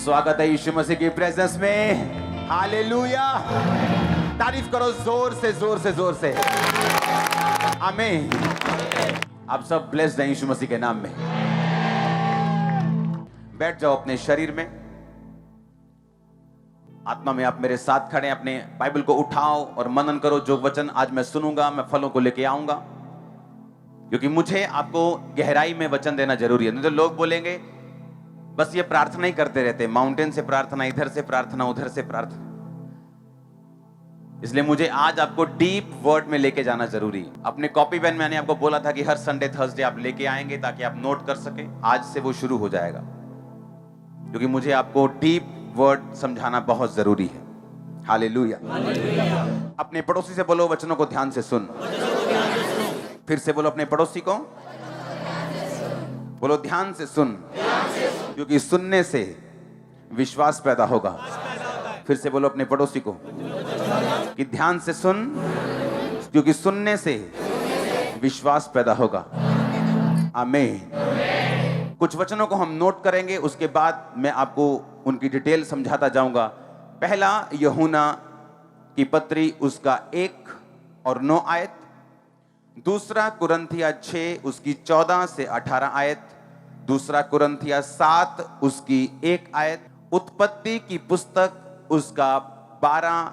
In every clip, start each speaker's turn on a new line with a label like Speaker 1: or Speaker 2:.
Speaker 1: स्वागत है यीशु मसीह की प्रेजेंस में। हालेलुया। तारीफ करो जोर से जोर से जोर से। आमीन। आप सब ब्लेस्ड हैं यीशु मसीह के नाम में। बैठ जाओ अपने शरीर में, आत्मा में आप मेरे साथ खड़े। अपने बाइबल को उठाओ और मनन करो। जो वचन आज मैं सुनूंगा, मैं फलों को लेके आऊंगा, क्योंकि मुझे आपको गहराई में वचन देना जरूरी है। नहीं तो लोग बोलेंगे बस ये प्रार्थना ही करते रहते, माउंटेन से प्रार्थना, इधर से प्रार्थना, उधर से प्रार्थना। इसलिए मुझे आज आपको डीप वर्ड में लेके जाना जरूरी है। अपने कॉपी पेन मैंने आपको बोला था कि हर संडे थर्सडे आप लेके आएंगे ताकि आप नोट कर सके। आज से वो शुरू हो जाएगा, क्योंकि मुझे आपको डीप वर्ड समझाना बहुत जरूरी है। हालेलुया। अपने पड़ोसी से बोलो वचनों को ध्यान से सुन। फिर से बोलो अपने पड़ोसी को, बोलो ध्यान से सुन, क्योंकि सुनने से विश्वास पैदा होगा। फिर से बोलो अपने पड़ोसी को कि ध्यान से सुन, क्योंकि सुनने से विश्वास पैदा होगा। आमीन। कुछ वचनों को हम नोट करेंगे, उसके बाद मैं आपको उनकी डिटेल समझाता जाऊंगा। पहला यूहन्ना की पत्री, उसका 1 और 9 आयत। दूसरा कुरिन्थिया 6 उसकी 14 से 18 आयत। दूसरा कुरिन्थिया 7 उसकी 1 आयत। उत्पत्ति की पुस्तक उसका 12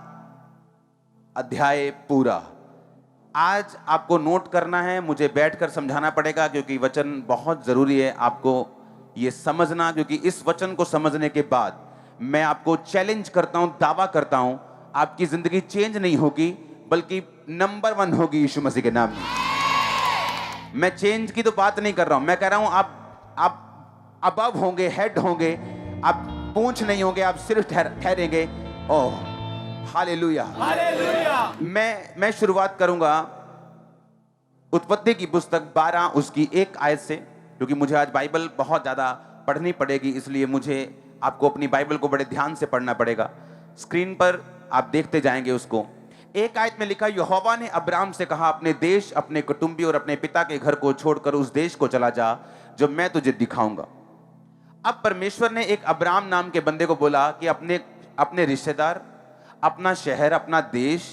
Speaker 1: अध्याय पूरा। आज आपको नोट करना है, मुझे बैठकर समझाना पड़ेगा, क्योंकि वचन बहुत जरूरी है आपको ये समझना। क्योंकि इस वचन को समझने के बाद मैं आपको चैलेंज करता हूं, दावा करता हूं, आपकी जिंदगी चेंज नहीं होगी बल्कि नंबर 1 होगी यीशु मसीह के नाम में। मैं चेंज की तो बात नहीं कर रहा हूं, मैं कह रहा हूं आप अबव होंगे, हेड होंगे, आप पूंछ नहीं होंगे, आप सिर्फ ठहरेंगे। Oh hallelujah. मैं शुरुआत करूंगा उत्पत्ति की पुस्तक 12 उसकी 1 आयत से, क्योंकि मुझे आज बाइबल बहुत ज्यादा पढ़नी पड़ेगी, इसलिए मुझे आपको अपनी बाइबल को बड़े ध्यान से पढ़ना पड़ेगा। स्क्रीन पर आप देखते जाएंगे उसको। 1 आयत में लिखा, यहोवा ने अब्राम से कहा, अपने देश, अपने कुटुंबी और अपने पिता के घर को छोड़कर उस देश को चला जा जो मैं तुझे दिखाऊंगा। अब परमेश्वर ने एक अब्राम नाम के बंदे को बोला कि अपने रिश्तेदार, अपना शहर, अपना देश,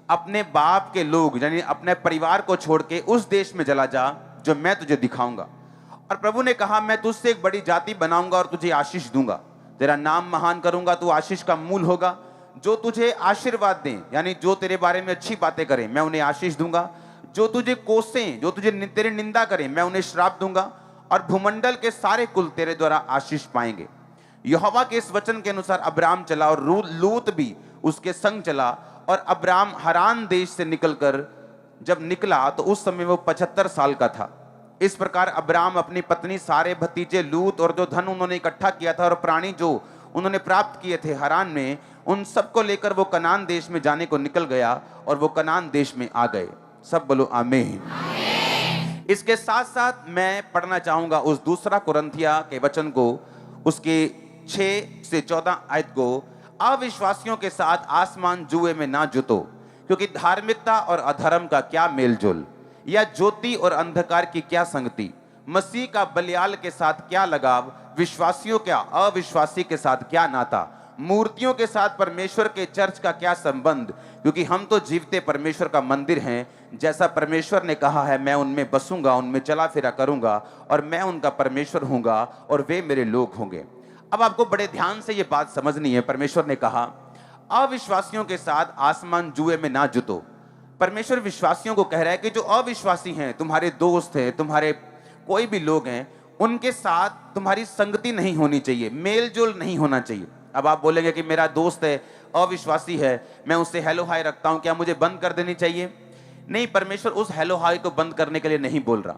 Speaker 1: अपने बाप के लोग यानी अपने परिवार को छोड़ के उस देश में चला जा जो मैं तुझे दिखाऊंगा। और प्रभु ने कहा, मैं तुझसे एक बड़ी जाति बनाऊंगा और तुझे आशीष दूंगा, तेरा नाम महान करूंगा, तू आशीष का मूल होगा। जो तुझे आशीर्वाद दें, यानी जो तेरे बारे में अच्छी बातें करें, मैं उन्हें आशीष दूंगा। जो तुझे कोसें, जो तुझे तेरी निंदा करें, मैं उन्हें श्राप दूंगा। और भूमंडल के सारे कुल तेरे द्वारा आशीष पाएंगे। यहोवा के इस वचन के अनुसार अब्राम चला और लूत भी उसके संग चला। और अब्राम हरान देश से निकलकर जब निकला तो उस समय वो 75 साल का था। इस प्रकार अब्राम अपनी पत्नी, सारे भतीजे, लूत और जो धन उन्होंने इकट्ठा किया था और प्राणी जो उन्होंने प्राप्त किए थे हरान में, उन सबको लेकर वो कनान देश में जाने को निकल गया और वो कनान देश में आ गए। सब बोलो आमीन। इसके साथ साथ मैं पढ़ना चाहूंगा उस दूसरा कुरिन्थिया के वचन को, उसके 6 से 14 आयत को। अविश्वासियों के साथ आसमान जुए में ना जुतो, क्योंकि धार्मिकता और अधर्म का क्या मेलजोल, या ज्योति और अंधकार की क्या संगति, मसीह का बलियाल के साथ क्या लगाव, विश्वासियों क्या अविश्वासी के साथ क्या नाता, मूर्तियों के साथ परमेश्वर के चर्च का क्या संबंध, क्योंकि हम तो जीवते परमेश्वर का मंदिर हैं। जैसा परमेश्वर ने कहा है, मैं उनमें बसूंगा, उनमें चला फिरा करूंगा और मैं उनका परमेश्वर हूंगा और वे मेरे लोग होंगे। अब आपको बड़े ध्यान से ये बात समझनी है। परमेश्वर ने कहा, अविश्वासियों के साथ आसमान जुए में ना जुतो। परमेश्वर विश्वासियों को कह रहा है कि जो अविश्वासी हैं, तुम्हारे दोस्त हैं, तुम्हारे कोई भी लोग हैं, उनके साथ तुम्हारी संगति नहीं होनी चाहिए, मेल जोल नहीं होना चाहिए। अब आप बोलेंगे कि मेरा दोस्त है, अविश्वासी है, मैं उससे हेलो हाय रखता हूं, क्या मुझे बंद कर देनी चाहिए? नहीं, परमेश्वर उस हेलो हाय को बंद करने के लिए नहीं बोल रहा।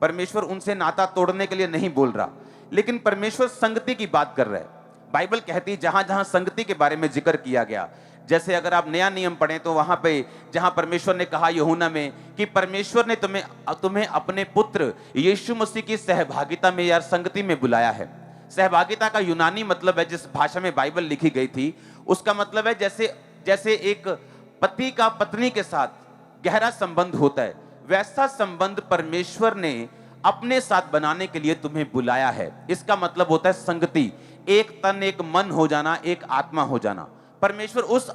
Speaker 1: परमेश्वर उनसे नाता तोड़ने के लिए नहीं बोल रहा, लेकिन परमेश्वर संगति की बात कर रहा है। बाइबल कहती, जहां जहां संगति के बारे में जिक्र किया गया, जैसे अगर आप नया नियम पढ़ें तो वहां पे जहां परमेश्वर ने कहा यूहन्ना में कि परमेश्वर ने तुम्हें अपने पुत्र यीशु मसीह की सहभागिता में या संगति में बुलाया है। सहभागिता का यूनानी मतलब है, जिस भाषा में बाइबल लिखी गई थी, उसका मतलब है जैसे एक पति का पत्नी के साथ गहरा संबंध होता है, वैसा संबंध परमेश्वर ने अपने साथ बनाने के लिए तुम्हें बुलाया है। इसका मतलब होता है संगति। एक तन एक मन हो जाना, एक आत्मा हो जाना। परमेश्वर उस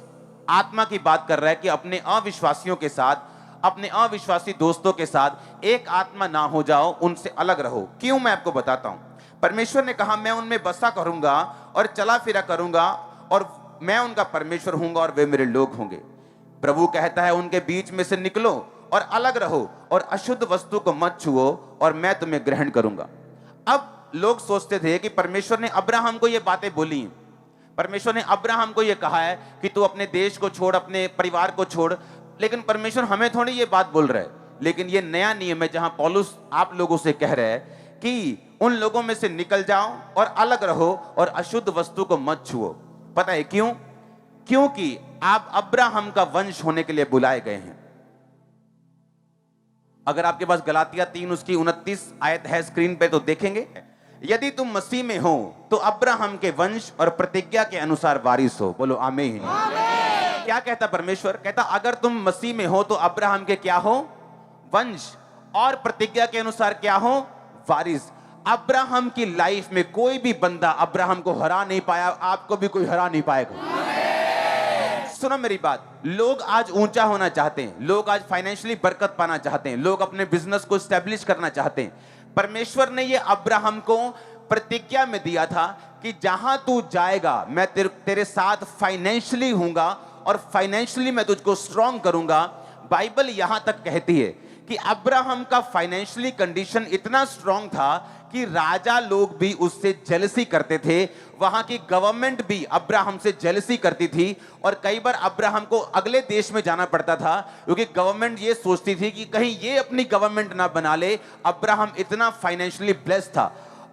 Speaker 1: आत्मा की बात कर रहा है कि अपने अविश्वासियों के साथ, अपने अविश्वासी दोस्तों के साथ एक आत्मा ना हो जाओ, उनसे अलग रहो। क्यों, मैं आपको बताता हूं। परमेश्वर ने कहा मैं उनमें बसा करूंगा और चला फिरा करूंगा और मैं उनका परमेश्वर हूंगा और वे मेरे लोग होंगे। प्रभु कहता है उनके बीच में से निकलो और अलग रहो और अशुद्ध वस्तु को मत छुओ और मैं तुम्हें ग्रहण करूंगा। अब लोग सोचते थे कि परमेश्वर ने अब्राहम को ये बातें बोली, परमेश्वर ने अब्राहम को ये कहा है कि तू अपने देश को छोड़, अपने परिवार को छोड़, लेकिन परमेश्वर हमें थोड़ी ये बात बोल रहा है। लेकिन ये नया नियम है जहां पौलुस आप लोगों से कह रहा है कि उन लोगों में से निकल जाओ और अलग रहो और अशुद्ध वस्तु को मत छुओ। पता है क्यों? क्योंकि आप अब्राहम का वंश होने के लिए बुलाए गए हैं। अगर आपके पास गलातिया 3 उसकी 29 आयत है स्क्रीन पे तो देखेंगे, यदि तुम मसीह में हो तो अब्राहम के वंश और प्रतिज्ञा के अनुसार वारिस हो। बोलो आमीन। क्या कहता परमेश्वर? कहता अगर तुम मसीह में हो तो अब्राहम के क्या हो? वंश, और प्रतिज्ञा के अनुसार क्या हो? वारिस। अब्राहम की लाइफ में कोई भी बंदा अब्राहम को हरा नहीं पाया, आपको भी कोई हरा नहीं पाएगा। सुनो मेरी बात, लोग आज ऊंचा होना चाहते हैं, लोग आज फाइनेंशियली बरकत पाना चाहते हैं, लोग अपने बिजनेस को स्टैब्लिश करना चाहते हैं। परमेश्वर ने ये अब्राहम को प्रतिज्ञा में दिया था कि जहां तू जाएगा मैं तेरे साथ फाइनेंशियली हूंगा और फाइनेंशियली मैं तुझको स्ट्रांग करूंगा। बाइबल यहां तक कहती है कि अब्राहम का फाइनेंशियली कंडीशन इतना स्ट्रांग था कि राजा लोग भी उससे जेलसी करते थे, वहां की गवर्नमेंट भी अब्राहम से जेलसी करती थी और कई बार अब्राहम को अगले देश में जाना पड़ता था क्योंकि गवर्नमेंट ये सोचती थी कि कहीं ये अपनी गवर्नमेंट ना बना ले। अब्राहम इतना फाइनेंशियली ब्लेस्ड था।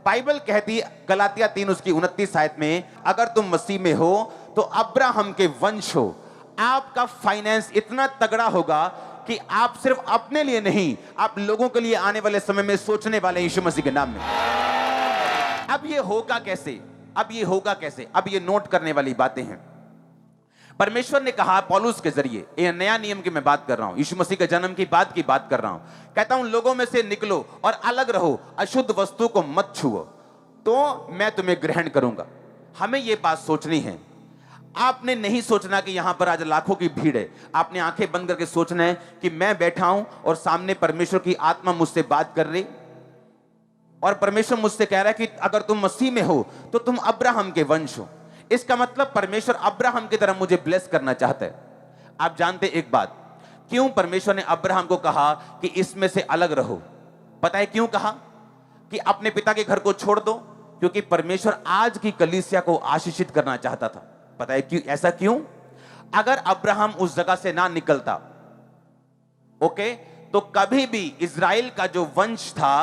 Speaker 1: बाइबल कहती है गलातिया 3 उसकी 29 आयत में, अगर तुम मसीह में हो तो अब्राहम के वंश हो। आपका फाइनेंस इतना तगड़ा होगा कि आप सिर्फ अपने लिए नहीं, आप लोगों के लिए आने वाले समय में सोचने वाले यीशु मसीह के नाम में। अब ये होगा कैसे? अब ये होगा कैसे? अब ये नोट करने वाली बातें हैं। परमेश्वर ने कहा पौलुस के जरिए, ये नया नियम की मैं बात कर रहा हूं, यीशु मसीह के जन्म की बात कर रहा हूं। कहता हूं लोगों में से निकलो और अलग रहो, अशुद्ध वस्तु को मत छुओ तो मैं तुम्हें ग्रहण करूंगा। हमें यह बात सोचनी है। आपने नहीं सोचना कि यहां पर आज लाखों की भीड़ है। आपने आंखें बंद करके सोचना है कि मैं बैठा हूं और सामने परमेश्वर की आत्मा मुझसे बात कर रही और परमेश्वर मुझसे कह रहा है कि अगर तुम मसीह में हो तो तुम अब्राहम के वंश हो। इसका मतलब परमेश्वर अब्राहम की तरह मुझे ब्लेस करना चाहता है। आप जानते एक बात, क्यों परमेश्वर ने अब्राहम को कहा कि इसमें से अलग रहो? पता है क्यों कहा कि अपने पिता के घर को छोड़ दो? क्योंकि परमेश्वर आज की कलीसिया को आशीषित करना चाहता था। पता है क्यों? ऐसा क्यों? अगर अब्राहम उस जगह से ना निकलता, ओके, तो कभी भी इजराइल का जो वंश था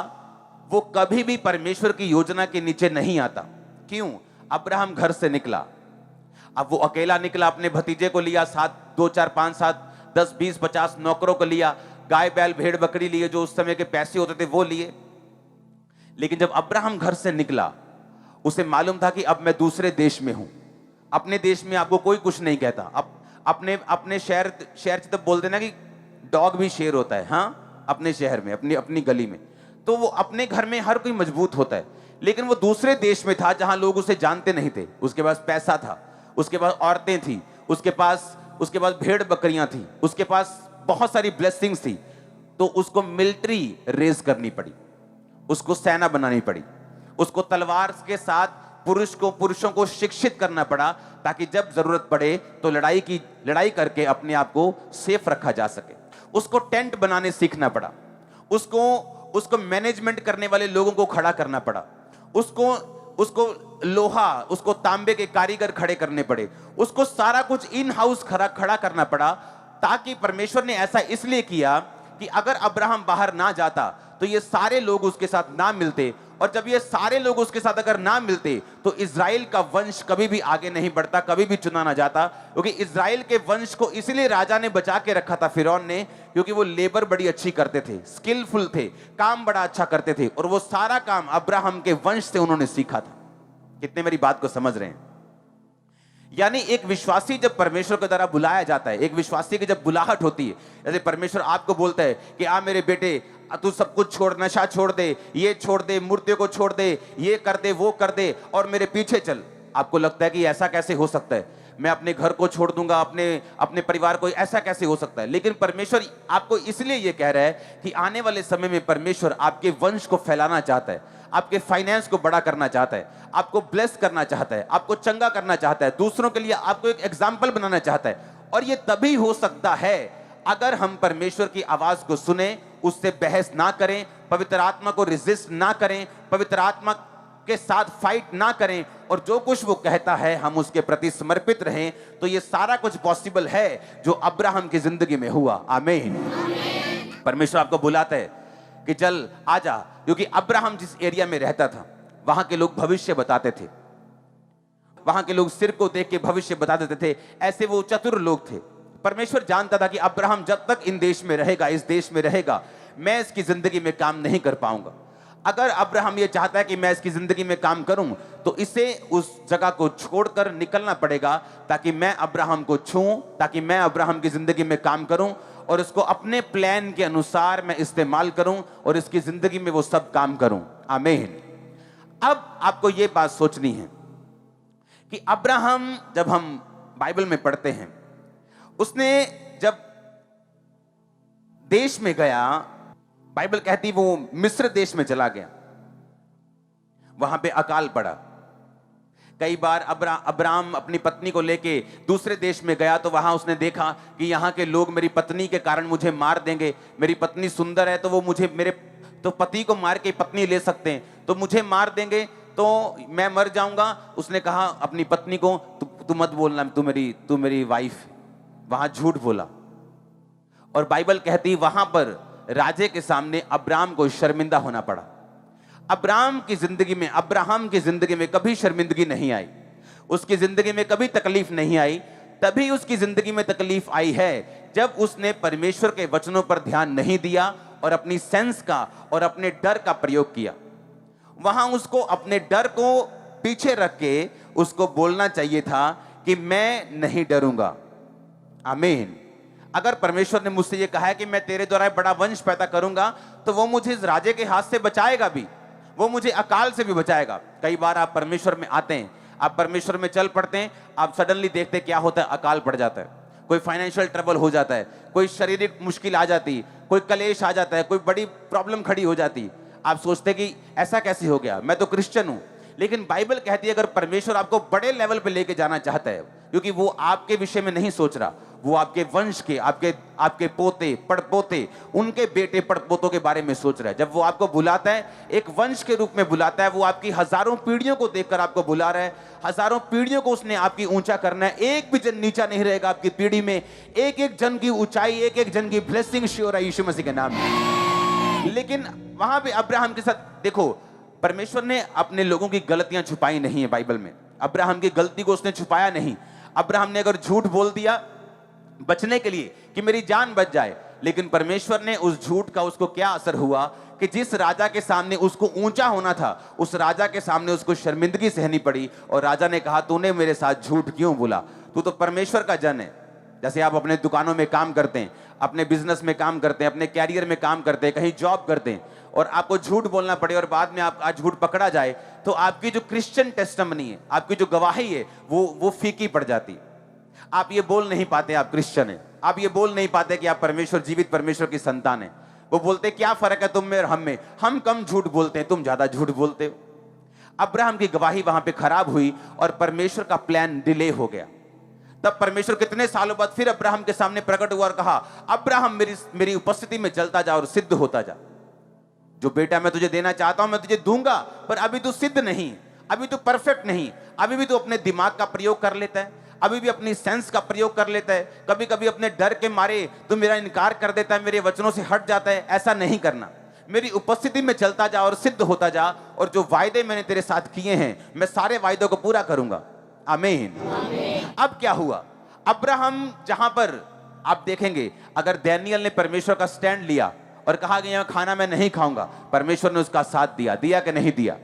Speaker 1: वो कभी भी परमेश्वर की योजना के नीचे नहीं आता। क्यों? अब्राहम घर से निकला। अब वो अकेला निकला, अपने भतीजे को लिया, 2 4 5 7 10 20 50 नौकरों को लिया, गाय बैल भेड़ बकरी लिए, जो उस समय के पैसे होते थे वो लिए। लेकिन जब अब्राहम घर से निकला, उसे मालूम था कि अब मैं दूसरे देश में हूं। अपने देश में आपको कोई कुछ नहीं कहता। अब अपने शहर से तो बोलते ना कि डॉग भी शेर होता है। हाँ, अपने शहर में, अपनी गली में, तो वो अपने घर में हर कोई मजबूत होता है। लेकिन वो दूसरे देश में था जहां लोग उसे जानते नहीं थे। उसके पास पैसा था, उसके पास औरतें थी, उसके पास भेड़ बकरियां थी, उसके पास बहुत सारी ब्लेसिंग्स थी। तो उसको मिलिट्री रेज करनी पड़ी, उसको सेना बनानी पड़ी, उसको तलवार के साथ पुरुषों को शिक्षित करना पड़ा ताकि जब जरूरत पड़े तो लड़ाई करके अपने आप को सेफ रखा जा सके। उसको टेंट बनाने सीखना पड़ा, उसको मैनेजमेंट करने वाले लोगों को खड़ा करना पड़ा, उसको लोहा, उसको तांबे के कारीगर खड़े करने पड़े, उसको सारा कुछ इन हाउस खड़ा करना पड़ा। ताकि परमेश्वर ने ऐसा इसलिए किया कि अगर अब्राहम बाहर ना जाता तो ये सारे लोग उसके साथ ना मिलते, और जब ये सारे लोग उसके साथ अगर ना मिलते तो इजराइल का वंश कभी भी आगे नहीं बढ़ता, कभी भी चुना ना जाता। क्योंकि इजराइल के वंश को इसलिए राजा ने बचा के रखा था, फिरौन ने, क्योंकि वो लेबर बड़ी अच्छी करते थे, स्किलफुल थे, काम बड़ा अच्छा करते थे, और वो सारा काम अब्राहम के वंश से उन्होंने सीखा था। कितने मेरी बात को समझ रहे हैं? यानी एक विश्वासी जब परमेश्वर के द्वारा बुलाया जाता है, एक विश्वासी की जब बुलाहट होती है, जैसे परमेश्वर आपको बोलता है कि आ मेरे बेटे, तू सब कुछ छोड़, नशा छोड़ दे, ये छोड़ दे, मूर्तियों को छोड़ दे, ये कर दे, वो कर दे और मेरे पीछे चल। आपको लगता है कि ऐसा कैसे हो सकता है, मैं अपने घर को छोड़ दूंगा, अपने परिवार को, ऐसा कैसे हो सकता है? लेकिन परमेश्वर आपको इसलिए ये कह रहा है कि आने वाले समय में परमेश्वर आपके वंश को फैलाना चाहता है, आपके फाइनेंस को बड़ा करना चाहता है, आपको ब्लेस करना चाहता है, आपको चंगा करना चाहता है, दूसरों के लिए आपको एक एग्जाम्पल बनाना चाहता है। और ये तभी हो सकता है अगर हम परमेश्वर की आवाज को सुने, उससे बहस ना करें, पवित्र आत्मा को रेजिस्ट ना करें, पवित्र आत्मा के साथ फाइट ना करें, और जो कुछ वो कहता है हम उसके प्रति समर्पित रहें। तो ये सारा कुछ पॉसिबल है जो अब्राहम की जिंदगी में हुआ। आमीन। परमेश्वर आपको बुलाता है कि चल आजा, क्योंकि अब्राहम जिस एरिया में रहता था वहां के लोग भविष्य बताते थे, वहां के लोग सिर को देख के भविष्य बता देते थे, ऐसे वो चतुर लोग थे। परमेश्वर जानता था कि अब्राहम जब तक इन देश में रहेगा, इस देश में रहेगा, मैं इसकी जिंदगी में काम नहीं कर पाऊंगा। अगर अब्राहम ये चाहता है कि मैं इसकी जिंदगी में काम करूं, तो इसे उस जगह को छोड़कर निकलना पड़ेगा, ताकि मैं अब्राहम को छूऊं, ताकि मैं अब्राहम की जिंदगी में काम करूं और इसको अपने प्लान के अनुसार मैं इस्तेमाल करूं और इसकी जिंदगी में वो सब काम करूं। आमीन। अब आपको ये बात सोचनी है कि अब्राहम, जब हम बाइबल में पढ़ते हैं, उसने जब देश में गया, बाइबल कहती वो मिस्र देश में चला गया, वहां पे अकाल पड़ा। कई बार अब्राहम अपनी पत्नी को लेके दूसरे देश में गया तो वहां उसने देखा कि यहाँ के लोग मेरी पत्नी के कारण मुझे मार देंगे, मेरी पत्नी सुंदर है तो वो मुझे, मेरे तो पति को मार के पत्नी ले सकते हैं, तो मुझे मार देंगे तो मैं मर जाऊंगा। उसने कहा अपनी पत्नी को, तू मत बोलना, तू मेरी वाइफ। वहां झूठ बोला, और बाइबल कहती वहां पर राजे के सामने अब्राहम को शर्मिंदा होना पड़ा। अब्राहम की जिंदगी में कभी शर्मिंदगी नहीं आई, उसकी जिंदगी में कभी तकलीफ नहीं आई। तभी उसकी जिंदगी में तकलीफ आई है जब उसने परमेश्वर के वचनों पर ध्यान नहीं दिया और अपनी सेंस का और अपने डर का प्रयोग किया। वहां उसको अपने डर को पीछे रख के उसको बोलना चाहिए था कि मैं नहीं डरूंगा। आमीन। अगर परमेश्वर ने मुझसे ये कहा है कि मैं तेरे द्वारा बड़ा वंश पैदा करूंगा, तो वो मुझे इस राजे के हाथ से बचाएगा भी, वो मुझे अकाल से भी बचाएगा। कई बार आप परमेश्वर में आते हैं, आप परमेश्वर में चल पड़ते हैं, आप सडनली देखते क्या होता है, अकाल पड़ जाता है, कोई फाइनेंशियल ट्रबल हो जाता है, कोई शारीरिक मुश्किल आ जाती, कोई कलेश आ जाता है, कोई बड़ी प्रॉब्लम खड़ी हो जाती। आप सोचते कि ऐसा कैसे हो गया, मैं तो क्रिश्चियन हूं। लेकिन बाइबल कहती है अगर परमेश्वर आपको बड़े लेवल पे लेके जाना चाहता है, क्योंकि वो आपके विषय में नहीं सोच रहा, वो आपके वंश के, आपके पोते पड़पोते, उनके बेटे पड़पोतों के बारे में सोच रहा है। जब वो आपको बुलाता है, एक वंश के रूप में बुलाता है, वो आपकी हजारों पीढ़ियों को देखकर आपको बुला रहा है। हजारों पीढ़ियों को उसने आपकी ऊंचा करना है, एक भी जन नीचा नहीं रहेगा आपकी पीढ़ी में। एक एक जन की ऊंचाई, एक एक जन की ब्लेसिंग श्योर है यीशु मसीह के नाम में। लेकिन वहां पे अब्राहम के साथ देखो, परमेश्वर ने अपने लोगों की गलतियां छुपाई नहीं है बाइबल में। अब्राहम की गलती को उसने छुपाया नहीं। अब्राहम ने अगर झूठ बोल दिया बचने के लिए कि मेरी जान बच जाए, लेकिन परमेश्वर ने उस झूठ का उसको क्या असर हुआ कि जिस राजा के सामने उसको ऊंचा होना था, उस राजा के सामने उसको शर्मिंदगी सहनी पड़ी। और राजा ने कहा तूने मेरे साथ झूठ क्यों बोला, तू तो परमेश्वर का जन है। जैसे आप अपने दुकानों में काम करते हैं, अपने बिजनेस में काम करते हैं, अपने कैरियर में काम करते हैं, कहीं जॉब करते हैं, और आपको झूठ बोलना पड़े और बाद में आप आज झूठ पकड़ा जाए, तो आपकी जो क्रिश्चियन टेस्टिमनी है, आपकी जो गवाही है, वो फीकी पड़ जाती। आप ये बोल नहीं पाते आप क्रिश्चियन हैं, आप ये बोल नहीं पाते कि आप परमेश्वर, जीवित परमेश्वर की संतान है। वो बोलते क्या फर्क है तुम में और हम में, हम कम झूठ बोलते हैं, तुम ज्यादा झूठ बोलते हो। अब्राहम की गवाही वहां पे खराब हुई और परमेश्वर का प्लान डिले हो गया। तब परमेश्वर कितने सालों बाद फिर अब्राहम के सामने प्रकट हुआ और कहा अब्राहम मेरी उपस्थिति में चलता जा और सिद्ध होता जा। जो बेटा मैं तुझे देना चाहता हूं मैं तुझे दूंगा, पर अभी तू सिद्ध नहीं, अभी तू परफेक्ट नहीं, अभी भी तू अपने दिमाग का प्रयोग कर लेता है, अभी भी अपनी सेंस का प्रयोग कर लेता है, कभी कभी अपने डर के मारे तू मेरा इनकार कर देता है, मेरे वचनों से हट जाता है। ऐसा नहीं करना, मेरी उपस्थिति में चलता जा और सिद्ध होता जा, और जो वायदे मैंने तेरे साथ किए हैं मैं सारे वायदों को पूरा करूंगा। आमीन। अब क्या हुआ, अब्राहम जहां पर आप देखेंगे, अगर दानियल ने परमेश्वर का स्टैंड लिया और कहा कि यहां खाना मैं नहीं खाऊंगा, परमेश्वर ने उसका साथ दिया कि नहीं दिया।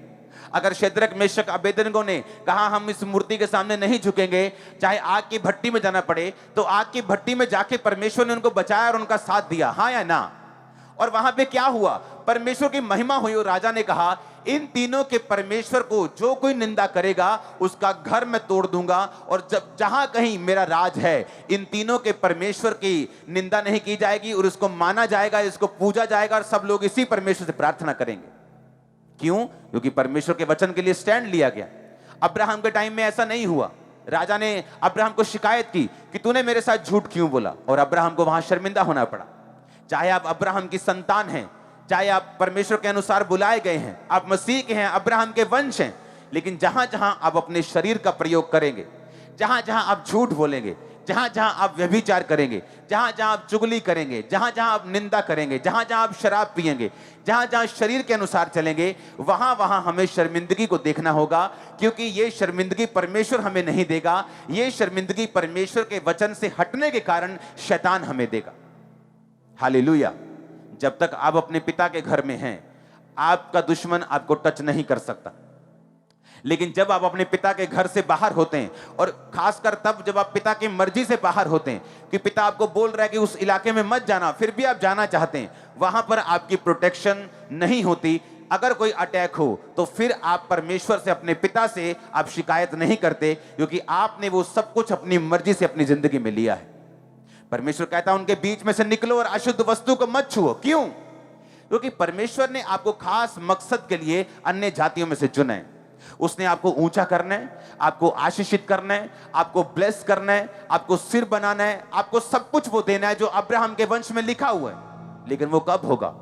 Speaker 1: अगर शेद्रक मेशक अबेदनगो ने कहा हम इस मूर्ति के सामने नहीं झुकेंगे, चाहे आग की भट्टी में जाना पड़े, तो आग की भट्टी में जाके परमेश्वर ने उनको बचाया और उनका साथ दिया, हाँ या ना। और वहां पे क्या हुआ, परमेश्वर की महिमा हुई और राजा ने कहा इन तीनों के परमेश्वर को जो कोई निंदा करेगा उसका घर मैं तोड़ दूंगा, और जब जहां कहीं मेरा राज है इन तीनों के परमेश्वर की निंदा नहीं की जाएगी और इसको माना जाएगा, इसको पूजा जाएगा और सब लोग इसी परमेश्वर से प्रार्थना करेंगे। क्यों? क्योंकि परमेश्वर के वचन के लिए स्टैंड लिया गया। अब्राहम के टाइम में ऐसा नहीं हुआ। राजा ने अब्राहम को शिकायत की कि तूने मेरे साथ झूठ क्यों बोला, और अब्राहम को वहां शर्मिंदा होना पड़ा। चाहे आप अब्राहम की संतान हैं, चाहे आप परमेश्वर के अनुसार बुलाए गए हैं, आप मसीह के हैं, अब्राहम के वंश हैं, लेकिन जहां जहां आप अपने शरीर का प्रयोग करेंगे, जहां जहां आप झूठ बोलेंगे, जहां जहां आप व्यभिचार करेंगे, जहां जहां आप चुगली करेंगे, जहां जहां आप निंदा करेंगे, जहां जहां आप शराब पिएंगे, जहां जहां शरीर के अनुसार चलेंगे, वहां वहां हमें शर्मिंदगी को देखना होगा, क्योंकि ये शर्मिंदगी परमेश्वर हमें नहीं देगा, ये शर्मिंदगी परमेश्वर के वचन से हटने के कारण शैतान हमें देगा। हालेलुया। जब तक आप अपने पिता के घर में हैं, आपका दुश्मन आपको टच नहीं कर सकता। लेकिन जब आप अपने पिता के घर से बाहर होते हैं, और खासकर तब जब आप पिता की मर्जी से बाहर होते हैं, कि पिता आपको बोल रहा है कि उस इलाके में मत जाना, फिर भी आप जाना चाहते हैं, वहां पर आपकी प्रोटेक्शन नहीं होती। अगर कोई अटैक हो तो फिर आप परमेश्वर से, अपने पिता से आप शिकायत नहीं करते, क्योंकि आपने वो सब कुछ अपनी मर्जी से अपनी जिंदगी में लिया है। परमेश्वर कहता है उनके बीच में से निकलो और अशुद्ध वस्तु को मत छुओ। क्यों? क्योंकि परमेश्वर ने आपको खास मकसद के लिए अन्य जातियों में से चुना है। उसने आपको ऊंचा करना है, आपको आशीषित करना है, आपको ब्लेस करना है, आपको सिर बनाना है, आपको सब कुछ वो देना है जो अब्राहम के वंश में लिखा हुआ है। लेकिन वो कब होगा?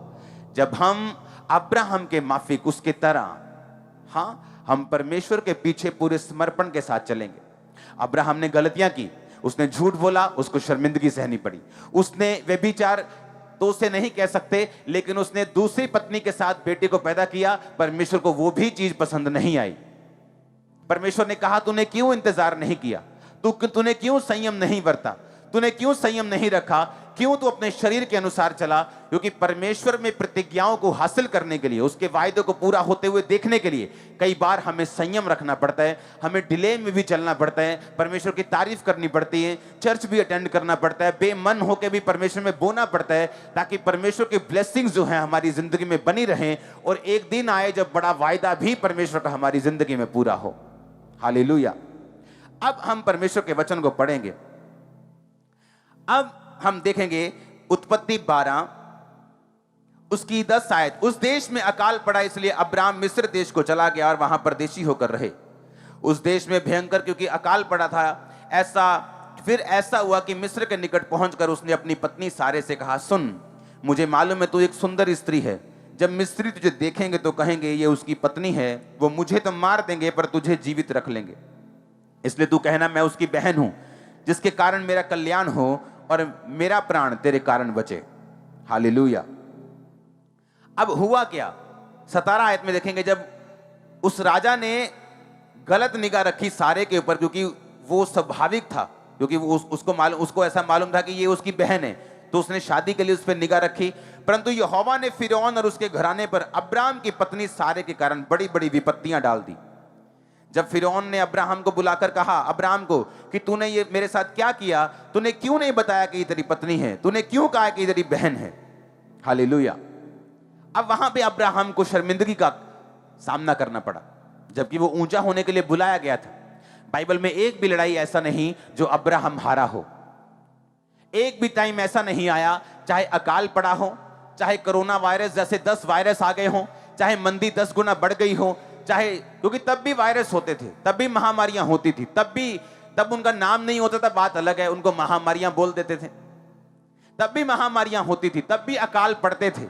Speaker 1: जब हम अब्राहम के माफिक उसके तरह, हाँ, हम परमेश्वर के पीछे पूरे समर्पण के साथ चलेंगे। अब्राहम ने गलतियां की, उसने झूठ बोला, उसको शर्मिंदगी सहनी पड़ी। उसने व्यभिचार तो उसे नहीं कह सकते, लेकिन उसने दूसरी पत्नी के साथ बेटे को पैदा किया। परमेश्वर को वो भी चीज पसंद नहीं आई। परमेश्वर ने कहा तूने क्यों इंतजार नहीं किया, तूने क्यों संयम नहीं बरता, तूने क्यों संयम नहीं रखा, क्यों तू अपने शरीर के अनुसार चला? क्योंकि परमेश्वर में प्रतिज्ञाओं को हासिल करने के लिए, उसके वायदों को पूरा होते हुए देखने के लिए कई बार हमें संयम रखना पड़ता है, हमें डिले में भी चलना पड़ता है, परमेश्वर की तारीफ करनी पड़ती है, चर्च भी अटेंड करना पड़ता है, बेमन होकर भी परमेश्वर में बोना पड़ता है, ताकि परमेश्वर की ब्लेसिंग्स जो है हमारी जिंदगी में बनी रहें, और एक दिन आए जब बड़ा वायदा भी परमेश्वर का हमारी जिंदगी में पूरा हो। हालेलुया। अब हम परमेश्वर के वचन को पढ़ेंगे। अब हम देखेंगे उत्पत्ति 12 उसकी 10 आयत। उस देश में अकाल पड़ा, इसलिए अब्राम मिस्र देश को चला गया और वहां परदेशी होकर रहे। उस देश में भयंकर क्योंकि अकाल पड़ा था, फिर ऐसा हुआ कि मिस्र के निकट पहुंचकर उसने अपनी पत्नी सारे से कहा, सुन, मुझे मालूम है तू एक सुंदर स्त्री है। जब मिस्री तुझे देखेंगे तो कहेंगे ये उसकी पत्नी है, वो मुझे तो मार देंगे पर तुझे जीवित रख लेंगे। इसलिए तू कहना मैं उसकी बहन हूं, जिसके कारण मेरा कल्याण हो और मेरा प्राण तेरे कारण बचे। हालेलुया। अब हुआ क्या? 17 आयत में देखेंगे, जब उस राजा ने गलत निगाह रखी सारे के ऊपर, क्योंकि वो स्वाभाविक था, क्योंकि वो उसको ऐसा मालूम था कि ये उसकी बहन है, तो उसने शादी के लिए उस पर निगाह रखी। परंतु यहोवा ने फिरौन और उसके घराने पर अब्राम की पत्नी सारे के कारण बड़ी बड़ी विपत्तियां डाल दी। जब फिरौन ने अब्राहम को बुलाकर कहा, अब्राहम को, कि तूने ये मेरे साथ क्या किया, तूने क्यों नहीं बताया कि ये तेरी पत्नी है, तूने क्यों कहा कि ये तेरी बहन है? हालेलुया। अब वहां पे अब्राहम को शर्मिंदगी का सामना करना पड़ा, जबकि वो ऊंचा होने के लिए बुलाया गया था। बाइबल में एक भी लड़ाई ऐसा नहीं जो अब्राहम हारा हो। एक भी टाइम ऐसा नहीं आया, चाहे अकाल पड़ा हो, चाहे कोरोना वायरस जैसे 10 वायरस आ गए हो, चाहे मंदी 10 गुना बढ़ गई हो, चाहे, क्योंकि तब भी वायरस होते थे, तब भी महामारियां होती थी, तब उनका नाम नहीं होता था, बात अलग है, उनको महामारियां बोल देते थे। तब भी महामारियां होती थी, तब भी अकाल पड़ते थे,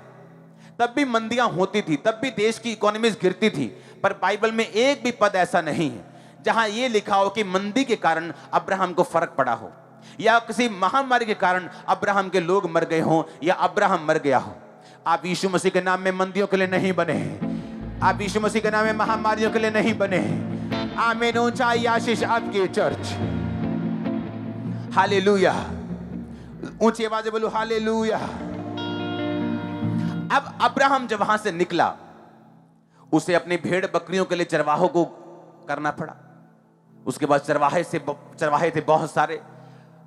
Speaker 1: तब भी मंदियां होती थी, तब भी देश की इकोनॉमी गिरती थी। पर बाइबल में एक भी पद ऐसा नहीं है जहां यह लिखा हो कि मंदी के कारण अब्राहम को फर्क पड़ा हो, या किसी महामारी के कारण अब्राहम के लोग मर गए हों, या अब्राहम मर गया हो। आप यीशु मसीह के नाम में मंदियों के लिए नहीं बने हैं, आप यीशु मसीह के नाम में महामारियों के लिए नहीं बने हैं। आमीन। ऊंचाई आशीष आपकी चर्च। हालेलुया। ऊंची आवाज से बोलो हालेलुया। अब अब्राहम जब वहां से निकला, उसे अपनी भेड़ बकरियों के लिए चरवाहों को करना पड़ा। उसके बाद चरवाहे थे बहुत सारे,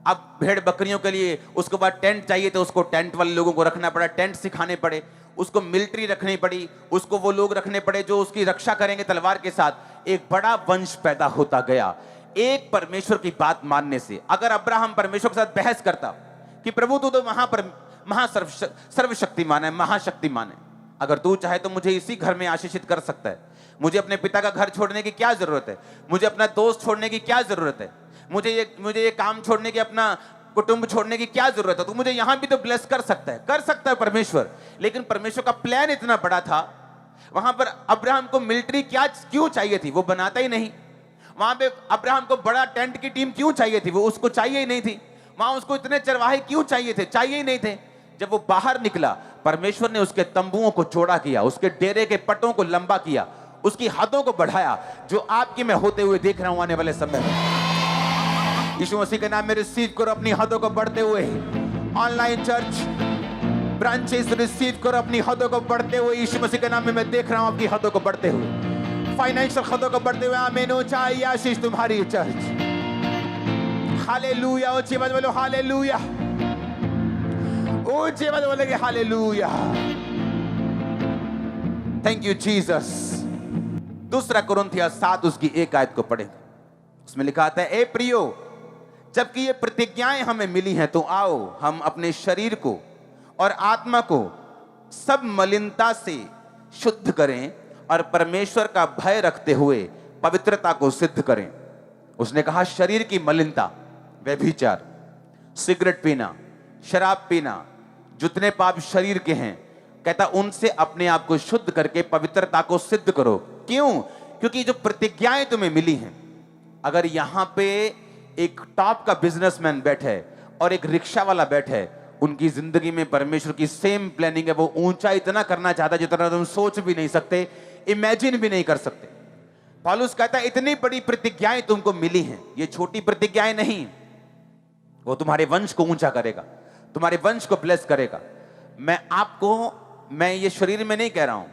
Speaker 1: अब भेड़ बकरियों के लिए उसके बाद टेंट चाहिए, तो उसको टेंट वाले लोगों को रखना पड़ा, टेंट सिखाने पड़े, उसको मिलिट्री रखनी पड़ी, उसको वो लोग रखने पड़े जो उसकी रक्षा करेंगे तलवार के साथ। एक बड़ा वंश पैदा होता गया एक परमेश्वर की बात मानने से। अगर अब्राहम परमेश्वर के साथ बहस करता कि प्रभु तू तो सर्वशक्तिमान है, महाशक्तिमान है, अगर तू चाहे तो मुझे इसी घर में आशीषित कर सकता है, मुझे अपने पिता का घर छोड़ने की क्या जरूरत है, मुझे अपना दोस्त छोड़ने की क्या जरूरत है, मुझे ये काम छोड़ने की, अपना कुटुंब छोड़ने की क्या जरूरत है, तो मुझे यहां भी तो ब्लेस कर सकता है परमेश्वर। लेकिन परमेश्वर का प्लान इतना बड़ा था, वहां पर अब्राहम को मिलिट्री क्यों चाहिए थी, वो बनाता ही नहीं। वहां पे अब्राहम को बड़ा टेंट की टीम क्यों चाहिए थी, वो उसको चाहिए ही नहीं थी। वहां उसको इतने चरवाहे क्यों चाहिए ही नहीं थे। जब वो बाहर निकला, परमेश्वर ने उसके तंबुओं को चौड़ा किया, उसके डेरे के पटों को लंबा किया, उसकी हदों को बढ़ाया, जो आपकी मैं होते हुए देख रहा हूं आने वाले समय में। यीशु मसीह के नाम में रिसीव करो अपनी हदों को बढ़ते हुए। ऑनलाइन चर्च ब्रांचेस रिसीव करो अपनी हदों को बढ़ते हुए। यीशु मसीह के नाम में मैं देख रहा हूं आपकी हदों को बढ़ते हुए, फाइनेंशियल हदों को बढ़ते हुए। आमीन। ऊंचाई आशीष तुम्हारी चर्च। हालेलुया। ऊंची आवाज बोलो हालेलुया। ऊंची आवाज बोलेंगे हालेलुया। Thank you Jesus. दूसरा कुरिन्थियों 7 उसकी 1 आयत को पढ़ेंगे। उसमें लिखा आता है, ए प्रियो, जबकि ये प्रतिज्ञाएं हमें मिली हैं, तो आओ हम अपने शरीर को और आत्मा को सब मलिनता से शुद्ध करें और परमेश्वर का भय रखते हुए पवित्रता को सिद्ध करें। उसने कहा शरीर की मलिनता, व्यभिचार, सिगरेट पीना, शराब पीना, जितने पाप शरीर के हैं, कहता उनसे अपने आप को शुद्ध करके पवित्रता को सिद्ध करो। क्यों? क्योंकि जो प्रतिज्ञाएं तुम्हें मिली हैं, अगर यहां पे एक टॉप का बिजनेसमैन बैठे है और एक रिक्शा वाला बैठे है, उनकी जिंदगी में परमेश्वर की सेम प्लानिंग है। वो ऊंचा इतना करना चाहता है जितना तुम सोच भी नहीं सकते, इमेजिन भी नहीं कर सकते। पौलुस कहता है इतनी बड़ी प्रतिज्ञाएं तुमको मिली हैं, ये छोटी प्रतिज्ञाएं नहीं। वो तुम्हारे वंश को ऊंचा करेगा, तुम्हारे वंश को ब्लेस करेगा। मैं ये शरीर में नहीं कह रहा हूं,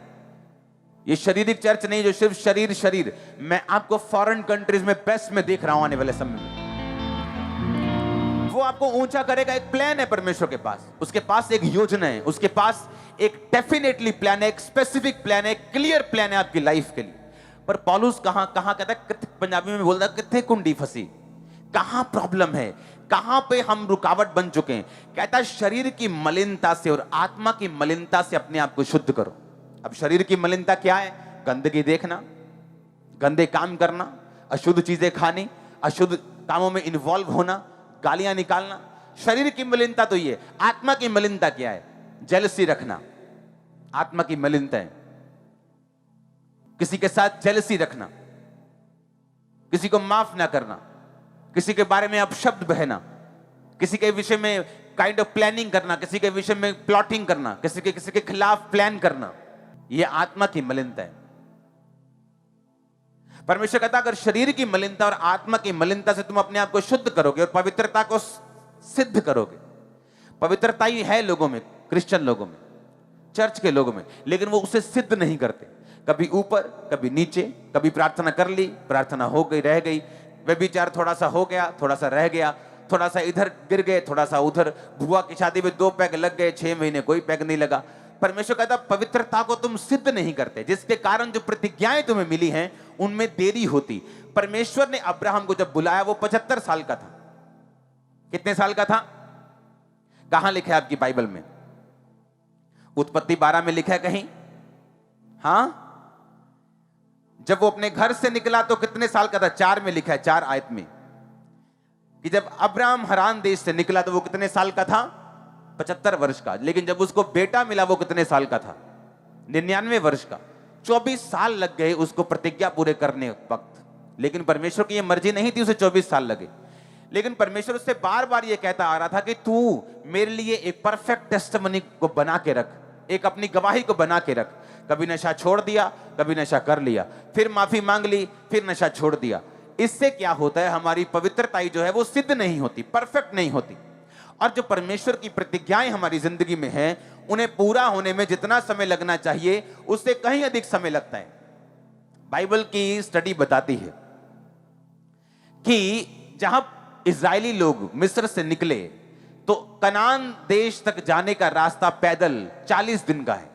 Speaker 1: ये शारीरिक चर्च नहीं जो सिर्फ शरीर। मैं आपको फॉरेन कंट्रीज में बेस्ट में देख रहा हूं आने वाले समय में। वो आपको ऊंचा करेगा। एक प्लान है परमेश्वर के पास, उसके पास एक योजना है, उसके पास एक डेफिनेटली प्लान है, एक स्पेसिफिक प्लान है, क्लियर प्लान है आपकी लाइफ के लिए। पर पौलुस कहां कहता है, पंजाबी में बोलता है कितने कुंडी फंसी, कहां प्रॉब्लम है, कहां पे हम रुकावट बन चुके हैं। कहता है शरीर की मलिनता से और आत्मा की मलिनता से अपने आप को शुद्ध करो। अब शरीर की मलिनता क्या है? गंदगी देखना, गंदे काम करना, अशुद्ध चीजें खानी, अशुद्ध कामों में इन्वॉल्व होना, गालियां निकालना, शरीर की मलिनता तो ये। आत्मा की मलिनता क्या है? जेलसी रखना, आत्मा की मलिनता है। किसी के साथ जेलसी रखना, किसी को माफ ना करना, किसी के बारे में अपशब्द बहना, किसी के विषय में काइंड ऑफ प्लानिंग करना, किसी के विषय में प्लॉटिंग करना, किसी के खिलाफ प्लान करना, यह आत्मा की मलिनता है। परमेश्वर कहता अगर शरीर की मलिनता और आत्मा की मलिनता से तुम अपने आप को शुद्ध करोगे और पवित्रता को सिद्ध करोगे। पवित्रता ही है लोगों में, क्रिश्चियन लोगों में, चर्च के लोगों में, लेकिन वो उसे सिद्ध नहीं करते। कभी ऊपर, कभी नीचे, कभी प्रार्थना कर ली, प्रार्थना हो गई, रह गई, व्यभिचार थोड़ा सा हो गया, थोड़ा सा रह गया, थोड़ा सा इधर गिर गए, थोड़ा सा उधर, बुआ की शादी में 2 पैग लग गए, 6 महीने कोई पैग नहीं लगा। परमेश्वर कहता पवित्रता को तुम सिद्ध नहीं करते, जिसके कारण जो प्रतिज्ञाएं तुम्हें मिली हैं उनमें देरी होती। परमेश्वर ने अब्राहम को जब बुलाया वो 75 साल का था। कितने साल का था? कहां लिखा है आपकी बाइबल में? उत्पत्ति 12 में लिखा है कहीं? हां, जब वो अपने घर से निकला तो कितने साल का था? 4 में लिखा है, 4 आयत में, कि जब अब्राहम हरान देश से निकला तो वो कितने साल का था? 75 वर्ष का। लेकिन जब उसको बेटा मिला वो कितने साल का था? 99 वर्ष का। 24 साल लग गए उसको प्रतिज्ञा पूरे करने वक्त। लेकिन परमेश्वर की ये मर्जी नहीं थी उसे 24 साल लगे। लेकिन परमेश्वर उससे बार बार ये कहता आ रहा था कि तू मेरे लिए एक परफेक्ट टेस्टिमनी को बना के रख, एक अपनी गवाही को बना के रख। कभी नशा छोड़ दिया, कभी नशा कर लिया, फिर माफी मांग ली, फिर नशा छोड़ दिया। इससे क्या होता है? हमारी पवित्रता जो है वो सिद्ध नहीं होती, परफेक्ट नहीं होती। और जो परमेश्वर की प्रतिज्ञाएं हमारी जिंदगी में हैं, उन्हें पूरा होने में जितना समय लगना चाहिए उससे कहीं अधिक समय लगता है। बाइबल की स्टडी बताती है कि जहां इजरायली लोग मिस्र से निकले तो कनान देश तक जाने का रास्ता पैदल 40 दिन का है।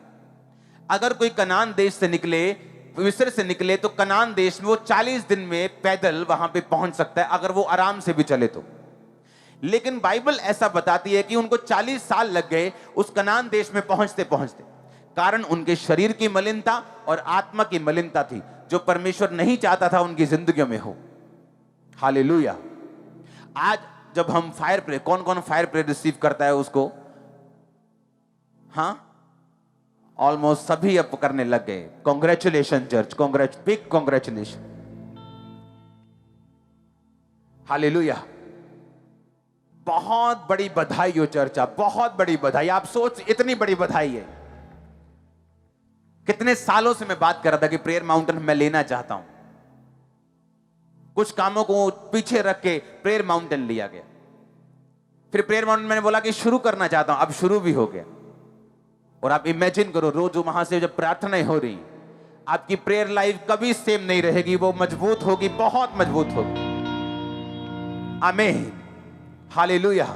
Speaker 1: अगर कोई कनान देश से निकले, मिस्र से निकले, तो कनान देश में वो 40 दिन में पैदल वहां पे पहुंच सकता है, अगर वो आराम से भी चले तो। लेकिन बाइबल ऐसा बताती है कि उनको 40 साल लग गए उस कनान देश में पहुंचते पहुंचते। कारण उनके शरीर की मलिनता और आत्मा की मलिनता थी, जो परमेश्वर नहीं चाहता था उनकी जिंदगियों में हो। हालेलुया। आज जब हम फायर प्रे, कौन कौन फायर प्रे रिसीव करता है उसको? हाँ, ऑलमोस्ट सभी अब करने लग गए। Congratulation church, big congratulation. Hallelujah. बहुत बड़ी बधाई हो चर्चा, बहुत बड़ी बधाई। आप सोच, इतनी बड़ी बधाई है। कितने सालों से मैं बात कर रहा था कि प्रेयर माउंटेन मैं लेना चाहता हूं। कुछ कामों को पीछे रख के प्रेयर माउंटेन लिया गया। फिर प्रेयर माउंटेन मैंने बोला कि शुरू करना चाहता हूं, अब शुरू भी हो गया। और आप इमेजिन करो, रोज वहां से जब प्रार्थनाएं हो रही, आपकी प्रेयर लाइफ कभी सेम नहीं रहेगी, वो मजबूत होगी, बहुत मजबूत होगी। आमीन, हालेलुया।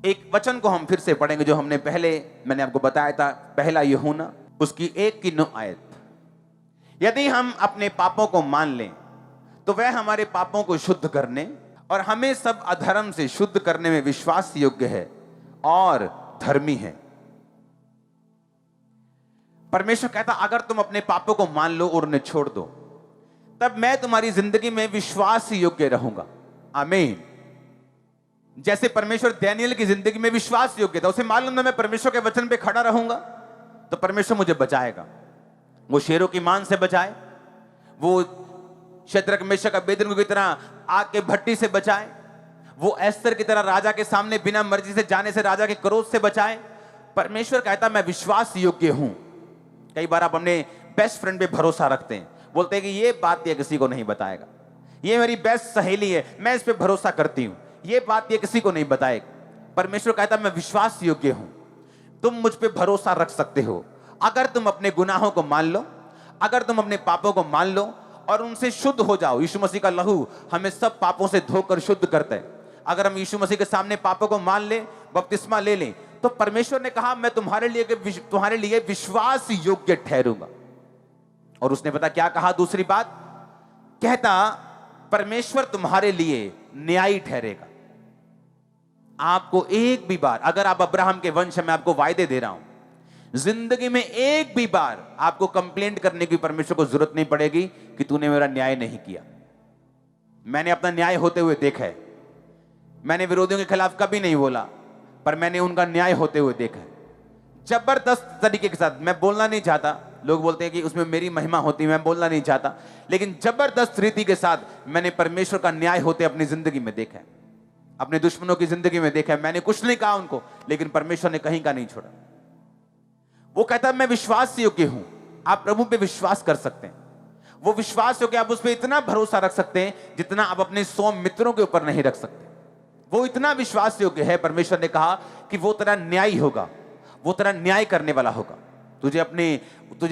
Speaker 1: एक वचन को हम फिर से पढ़ेंगे जो हमने पहले, मैंने आपको बताया था, पहला यूहन्ना उसकी 1 आयत। यदि हम अपने पापों को मान लें तो वह हमारे पापों को शुद्ध करने और हमें सब अधर्म से शुद्ध करने में विश्वास योग्य है और धर्मी है। परमेश्वर कहता, अगर तुम अपने पापों को मान लो और उन्हें छोड़ दो, तब मैं तुम्हारी जिंदगी में विश्वास योग्य रहूंगा। आमीन। जैसे परमेश्वर दानियेल की जिंदगी में विश्वास योग्य था, उसे मालूम था मैं परमेश्वर के वचन पे खड़ा रहूंगा तो परमेश्वर मुझे बचाएगा। वो शेरों की मान से बचाए, वो शद्रक मेशक अबेदनगो की तरह आग के भट्टी से बचाए, वो एस्तर की तरह राजा के सामने बिना मर्जी से जाने से राजा के क्रोध से बचाए। परमेश्वर कहता मैं विश्वास योग्य हूं। कई बार आप अपने बेस्ट फ्रेंड पे भरोसा रखते हैं, बोलते हैं कि ये बात ये किसी को नहीं बताएगा, ये मेरी बेस्ट सहेली है, मैं इस पे भरोसा करती हूं, ये बात ये किसी को नहीं बताएगा। परमेश्वर कहता मैं विश्वास योग्य हूं, तुम मुझ पे भरोसा रख सकते हो। अगर तुम अपने गुनाहों को मान लो, अगर तुम अपने पापों को मान लो और उनसे शुद्ध हो जाओ। यीशु मसीह का लहू हमें सब पापों से धोकर शुद्ध करता है। अगर हम यीशु मसीह के सामने पापों को मान लें, बपतिस्मा ले लें, तो परमेश्वर ने कहा मैं तुम्हारे लिए विश्वास योग्य ठहरूंगा। और उसने पता क्या कहा? दूसरी बात कहता, परमेश्वर तुम्हारे लिए न्यायी ठहरेगा। आपको एक भी बार, अगर आप अब्राहम के वंश में, आपको वायदे दे रहा हूं, जिंदगी में एक भी बार आपको कंप्लेंट करने की परमेश्वर को जरूरत नहीं पड़ेगी कि तूने मेरा न्याय नहीं किया। मैंने अपना न्याय होते हुए देखा है। मैंने विरोधियों के खिलाफ कभी नहीं बोला, पर मैंने उनका न्याय होते हुए देखा है। जबरदस्त तरीके के साथ। मैं बोलना नहीं चाहता, लोग बोलते हैं कि उसमें मेरी महिमा होती है, मैं बोलना नहीं चाहता, लेकिन जबरदस्त रीति के साथ मैंने परमेश्वर का न्याय होते अपनी जिंदगी में देखा है, अपने दुश्मनों की जिंदगी में देखा है। मैंने कुछ नहीं कहा उनको, लेकिन परमेश्वर ने कहीं का नहीं छोड़ा। वो कहता है मैं विश्वास योग्य हूं। आप प्रभु पे विश्वास कर सकते हैं। वो विश्वास योग्य, आप उस पर इतना भरोसा रख सकते हैं जितना आप अपने 100 मित्रों के ऊपर नहीं रख सकते। वो इतना विश्वास योग्य है। परमेश्वर ने कहा कि वो तेरा न्यायी होगा, वो तेरा न्याय करने वाला होगा। तुझे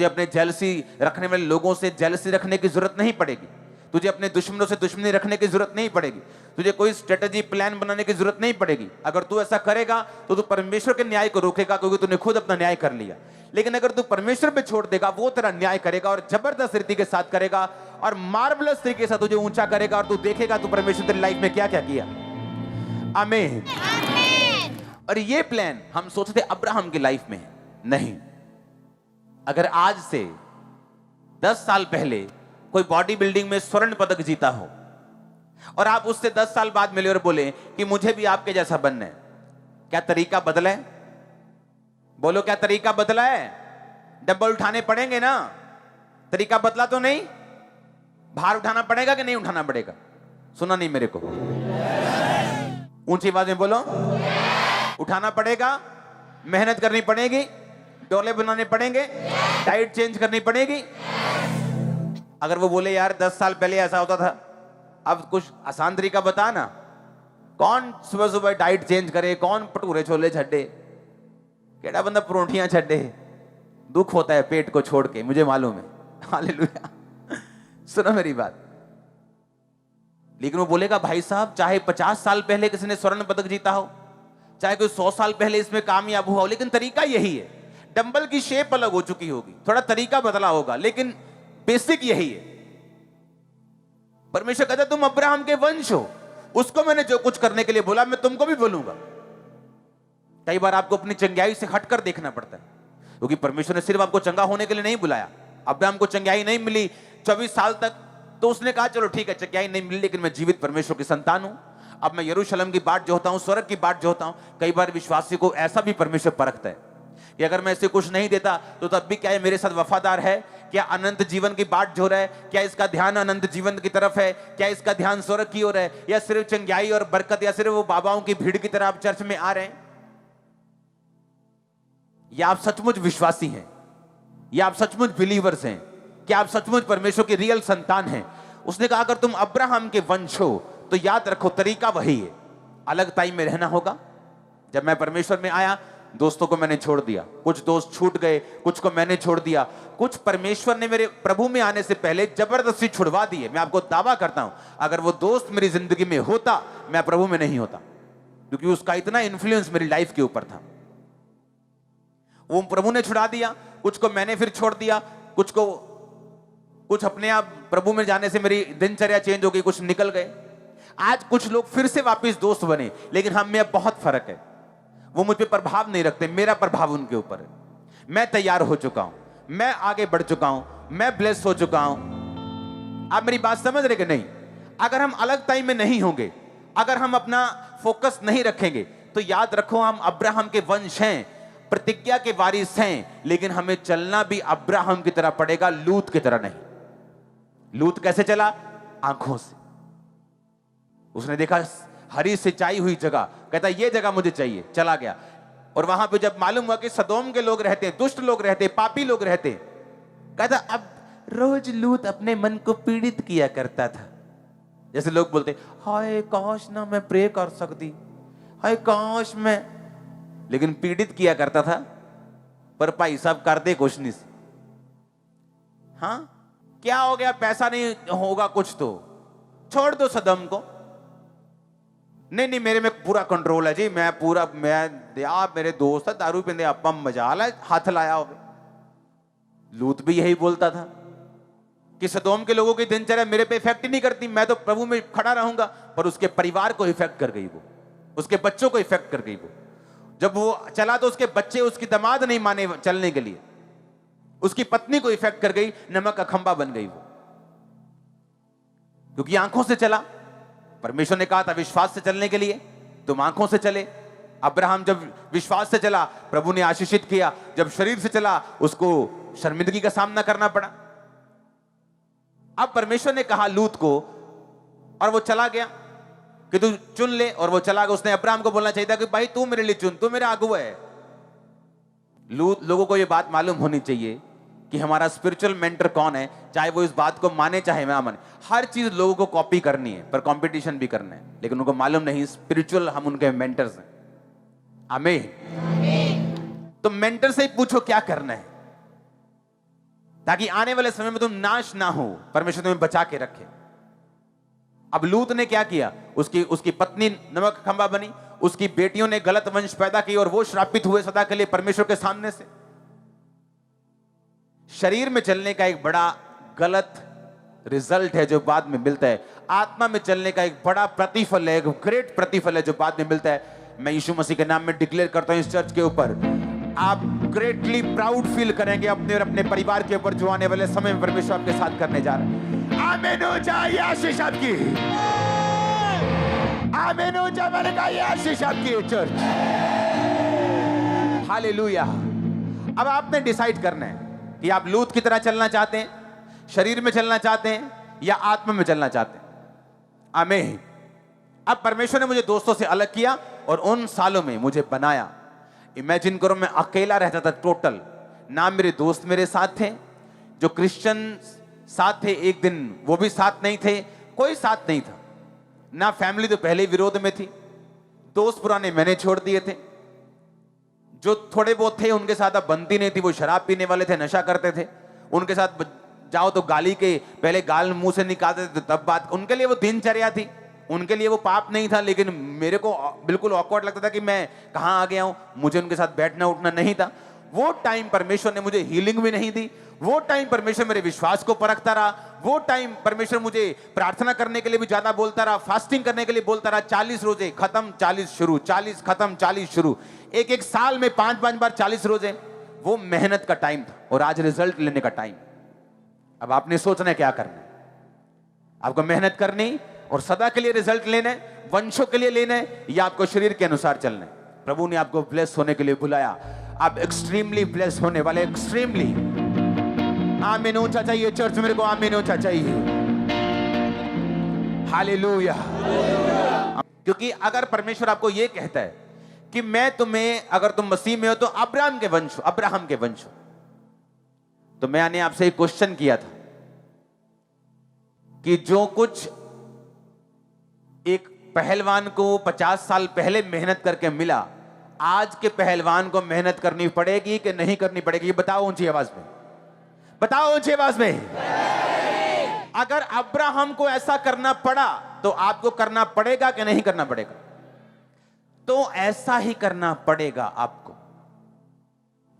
Speaker 1: अपने जेलसी रखने वाले लोगों से जेलसी रखने की जरूरत नहीं पड़ेगी। तुझे अपने दुश्मनों से दुश्मनी रखने की जरूरत नहीं पड़ेगी। तुझे कोई स्ट्रेटजी प्लान बनाने की जरूरत नहीं पड़ेगी। अगर तू ऐसा करेगा तो तू परमेश्वर के न्याय को रोकेगा, क्योंकि तूने खुद अपना न्याय कर लिया। लेकिन अगर तू परमेश्वर पे छोड़ देगा, वो तेरा न्याय करेगा और जबरदस्त रीति के साथ करेगा और मार्वलस तरीके के साथ तुझे ऊंचा करेगा, और तू देखेगा तू परमेश्वर तेरी लाइफ में क्या क्या किया। आमीन। और ये प्लान हम सोचते अब्राहम की लाइफ में है। नहीं, अगर आज से 10 साल पहले कोई बॉडी बिल्डिंग में स्वर्ण पदक जीता हो और आप उससे 10 साल बाद मिले और बोले कि मुझे भी आपके जैसा बनना है, क्या तरीका बदला है? बोलो, क्या तरीका बदला है? डंबल उठाने पड़ेंगे ना? तरीका बदला तो नहीं? भार उठाना पड़ेगा कि नहीं उठाना पड़ेगा? सुना नहीं मेरे को? ऊंची आवाज में बोलो। उठाना पड़ेगा, मेहनत करनी पड़ेगी, डोले बनाने पड़ेंगे, डाइट चेंज करनी पड़ेगी। अगर वो बोले यार 10 साल पहले ऐसा होता था, अब कुछ आसान तरीका बता ना। कौन सुबह सुबह डाइट चेंज करे? कौन भटूरे छोले छड्डे? केड़ा बंदा परोठियां छड्डे? दुख होता है पेट को छोड़ के, मुझे मालूम है। हालेलुया। सुनो मेरी बात, लेकिन वो बोलेगा भाई साहब, चाहे 50 साल पहले किसी ने स्वर्ण पदक जीता हो, चाहे कोई 100 साल पहले इसमें कामयाब हुआ हो, लेकिन तरीका यही है। डंबल की शेप अलग हो चुकी होगी, थोड़ा तरीका बदला होगा, लेकिन बेसिक यही है। परमेश्वर कहता तुम अब्राहम के वंश हो, उसको मैंने जो कुछ करने के लिए बोला मैं तुमको भी बोलूंगा। कई बार आपको अपनी चंगाई से हटकर देखना पड़ता है, क्योंकि परमेश्वर ने सिर्फ आपको चंगा होने के लिए नहीं बुलाया। अब्राहम को चंगाई नहीं मिली 24 साल तक, तो उसने कहा चलो ठीक है चंगाई नहीं मिली, लेकिन मैं जीवित परमेश्वर की संतान हूं, अब मैं यरूशलेम की बाट जोहता हूं, स्वर्ग की बाट जोहता हूं। कई बार विश्वासी को ऐसा भी परमेश्वर परखता है कि अगर मैं इसे कुछ नहीं देता तो तब भी क्या है मेरे साथ वफादार है, क्या अनंत जीवन की बाट जो रहा है, क्या इसका ध्यान अनंत जीवन की तरफ है, क्या इसका ध्यान स्वर्ग की ओर है, या सिर्फ चंगाई और बरकत, या सिर्फ वो बाबाओं की भीड़ की तरह आप चर्च में आ रहे हैं, या आप सचमुच विश्वासी हैं, या आप सचमुच बिलीवर्स हैं, क्या आप सचमुच परमेश्वर की रियल संतान हैं। उसने कहा अगर तुम अब्राहम के वंश हो तो याद रखो तरीका वही है, अलग टाइम में रहना होगा। जब मैं परमेश्वर में आया, दोस्तों को मैंने छोड़ दिया, कुछ दोस्त छूट गए, कुछ को मैंने छोड़ दिया, कुछ परमेश्वर ने मेरे प्रभु में आने से पहले जबरदस्ती छुड़वा दिए। मैं आपको दावा करता हूं अगर वो दोस्त मेरी जिंदगी में होता, मैं प्रभु में नहीं होता, क्योंकि उसका इतना इन्फ्लुएंस मेरी लाइफ के ऊपर था। वो प्रभु ने छुड़ा दिया, कुछ को मैंने फिर छोड़ दिया, कुछ अपने आप प्रभु में जाने से मेरी दिनचर्या चेंज हो गई, कुछ निकल गए। आज कुछ लोग फिर से वापस दोस्त बने, लेकिन हम में अब बहुत फर्क है। वो मुझ पे प्रभाव नहीं रखते, मेरा प्रभाव उनके ऊपर है। मैं तैयार हो चुका हूं, मैं आगे बढ़ चुका हूं, मैं ब्लेस हो चुका हूं। आप मेरी बात समझ रहे कि नहीं? अगर हम अलग टाइम में नहीं होंगे, अगर हम अपना फोकस नहीं रखेंगे, तो याद रखो हम अब्राहम के वंश हैं, प्रतिज्ञा के वारिस हैं, लेकिन हमें चलना भी अब्राहम की तरह पड़ेगा, लूत की तरह नहीं। लूत कैसे चला? आंखों से। उसने देखा हरी सिंचाई हुई जगह, कहता ये जगह मुझे चाहिए, चला गया। और वहां पे जब मालूम हुआ कि सदोम के लोग रहते, दुष्ट लोग रहते, पापी लोग रहते, कहता अब रोज लूत अपने मन को पीड़ित किया करता था। जैसे लोग बोलते हाय काश ना मैं प्रे कर सकती, हाय काश मैं, लेकिन पीड़ित किया करता था। पर भाई साहब करते कुछ नहीं। हाँ क्या हो गया, पैसा नहीं होगा कुछ तो छोड़ दो सदम को। नहीं मेरे में पूरा कंट्रोल है जी, आप मेरे दोस्त है, दारू पींदे आप मजा हाथ लाया हो। लूत भी यही बोलता था कि सदोम के लोगों की दिनचर्या मेरे पे इफेक्ट ही नहीं करती, मैं तो प्रभु में खड़ा रहूंगा। पर उसके परिवार को इफेक्ट कर गई, वो उसके बच्चों को इफेक्ट कर गई। वो जब वो चला तो उसके बच्चे उसकी दामाद नहीं माने चलने के लिए, उसकी पत्नी को इफेक्ट कर गई, नमक का खंबा बन गई वो, क्योंकि आंखों से चला। परमेश्वर ने कहा था विश्वास से चलने के लिए, तुम आंखों से चले। अब्राहम जब विश्वास से चला, प्रभु ने आशीषित किया। जब शरीर से चला, उसको शर्मिंदगी का सामना करना पड़ा। अब परमेश्वर ने कहा लूत को, और वो चला गया कि तू चुन ले, और वो चला गया। उसने अब्राहम को बोलना चाहिए था कि भाई तू मेरे लिए चुन, तू मेरा अगुआ है। लूत लोगों को ये बात मालूम होनी चाहिए कि हमारा स्पिरिचुअल मेंटर कौन है, चाहे वो इस बात को माने चाहे ना माने। हर चीज लोगों को कॉपी करनी है, पर कंपटीशन भी करना है, लेकिन उनको मालूम नहीं स्पिरिचुअल हम उनके मेंटर्स हैं। आमीन। तो मेंटर से ही पूछो क्या करना है, ताकि आने वाले समय में तुम नाश ना हो, परमेश्वर तुम्हें बचा के रखे। अब लूत ने क्या किया, उसकी पत्नी नमक खंबा बनी, उसकी बेटियों ने गलत वंश पैदा की, और वो श्रापित हुए सदा के लिए परमेश्वर के सामने से। शरीर में चलने का एक बड़ा गलत रिजल्ट है जो बाद में मिलता है, आत्मा में चलने का एक बड़ा प्रतिफल है, एक ग्रेट प्रतिफल है जो बाद में मिलता है। मैं यीशु मसीह के नाम में डिक्लेयर करता हूं इस चर्च के ऊपर, आप ग्रेटली प्राउड फील करेंगे अपने और अपने परिवार के ऊपर, जो आने वाले समय में परमेश्वर आपके साथ करने जा रहे हैं। आमीन हो जाए आशीष आपकी, आमीन हो जाए, मैंने कहा आशीष आपकी चर्च। हालेलुया। अब आपने डिसाइड करना है कि आप लूत की तरह चलना चाहते हैं, शरीर में चलना चाहते हैं, या आत्मा में चलना चाहते हैं। आमीन। अब परमेश्वर ने मुझे दोस्तों से अलग किया और उन सालों में मुझे बनाया। इमेजिन करो मैं अकेला रहता था टोटल, ना मेरे दोस्त मेरे साथ थे, जो क्रिश्चियन साथ थे एक दिन वो भी साथ नहीं थे, कोई साथ नहीं था, ना फैमिली तो पहले विरोध में थी, दोस्त पुराने मैंने छोड़ दिए थे, जो थोड़े बहुत थे उनके साथ अब बनती नहीं थी, वो शराब पीने वाले थे, नशा करते थे, उनके साथ जाओ तो गाली के पहले गाल मुंह से निकालते थे तब बात, उनके लिए वो दिनचर्या थी, उनके लिए वो पाप नहीं था। लेकिन मेरे को बिल्कुल ऑकवर्ड लगता था कि मैं कहाँ आ गया हूं, मुझे उनके साथ बैठना उठना नहीं था। वो टाइम परमेश्वर ने मुझे हीलिंग भी नहीं दी, वो टाइम परमेश्वर मेरे विश्वास को परखता रहा, वो टाइम परमेश्वर मुझे प्रार्थना करने के लिए भी ज्यादा बोलता रहा, फास्टिंग करने के लिए बोलता रहा। 40 रोजे खत्म 40 शुरू, 40 खत्म 40 शुरू, एक साल में 5 बार 40 रोजे। वो मेहनत का टाइम था और आज रिजल्ट लेने का टाइम। अब आपने सोचना है क्या करना है, आपको मेहनत करनी और सदा के लिए रिजल्ट लेना है, वंशों के लिए लेना है, या आपको शरीर के अनुसार चलना है। प्रभु ने आपको ब्लेस होने के लिए बुलाया, आप एक्सट्रीमली ब्लेस होने वाले, एक्सट्रीमली। आमीन ऊंचा चाहिए चर्च, मेरे को आमीन ऊंचा चाहिए। हालेलुया। क्योंकि अगर परमेश्वर आपको यह कहता है कि मैं तुम्हें, अगर तुम मसीह में हो तो अब्राहम के वंश, अब्राहम के वंश, तो मैंने आपसे एक क्वेश्चन किया था कि जो कुछ एक पहलवान को 50 साल पहले मेहनत करके मिला, आज के पहलवान को मेहनत करनी पड़ेगी कि नहीं करनी पड़ेगी? ये बताओ ऊंची आवाज में, बताओ ऊंची आवाज में। अगर अब्राहम को ऐसा करना पड़ा तो आपको करना पड़ेगा कि नहीं करना पड़ेगा? तो ऐसा ही करना पड़ेगा आपको।